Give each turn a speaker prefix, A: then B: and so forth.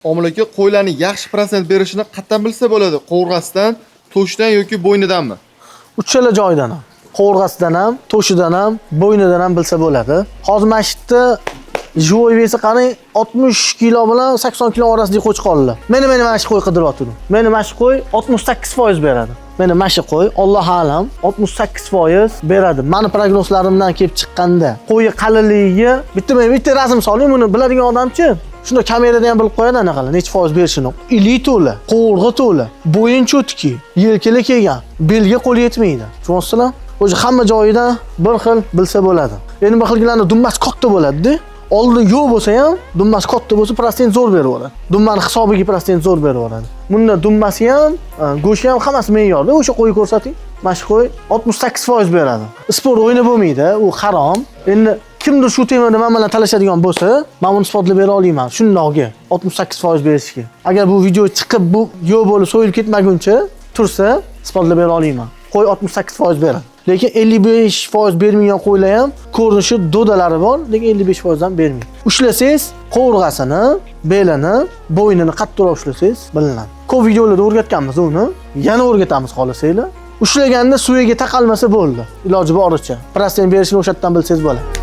A: Omilaka qo'ylarning yaxshi prosent berishini qayerdan bilsa bo'ladi? Qo'rg'asidan, to'shdan yoki bo'ynidanmi?
B: Uchala joydan ham. Qo'rg'asidan ham, to'shidan ham, bo'ynidan ham bilsa bo'ladi. Hozir mashitda Joy vesi qarang 60 kilo bilan 80 kilo orasidagi qo'chqonlar. Meni mashi qo'y qidiryapti. Meni mashi qo'y 68% beradi. Meni mashi qo'y, Alloh alam 68% beradi. Meni prognozlarimdan kelib chiqqanda, qo'yi qalinligi bitta rasm soling, buni biladigan odamchi. Shunda kamerada ham bilib qo'yadi anaqalar, necha foiz berishini. Ili to'la, qo'rg'i to'la, bo'yin cho'tki, yelkali kelgan, belga qo'l yetmaydi. Tushunyapsizlar? O'zi hamma joyidan bir xil bilsa bo'ladi. Endi bu xilgilarning dumbasi katta bo'ladi-da. Oldin yo'q bo'lsa ham, dumbasi katta bo'lsa, prosent zo'r berib yuboradi. Dumbani hisobiga prosent zo'r berib yuboradi. Bunda dumbasi ham, go'shti ham hammasi me'yorda. O'sha qo'y ko'rsating. Mana qo'y 68% beradi. Sport o'yini bo'lmaydi, u harom. Endi kimdir shu temada men bilan talashadigan bo'lsa, men uni isbotlab bera olaman. Shundoqga 68% berishga. Agar bu video chiqib, bu yo'q bo'lib so'yilib ketmaguncha tursa, isbotlab bera olaman. Qo'y 68% beradi. Lekin 55% bermagan qo'ylar ham ko'rinishi do'dalari bor, lekin 55% dan bermaydi. Ushlasangiz, qo'rg'asini, belini, bo'ynini qattiqroq ushlasangiz bilinadi. Ko'p videolarda o'rgatganmiz uni, yana o'rgatamiz xohlasanglar. Ushlaganda suyaga taqalmasa bo'ldi. Iloji boricha. Prosent berishini o'sha yerdan bilsangiz bo'ladi.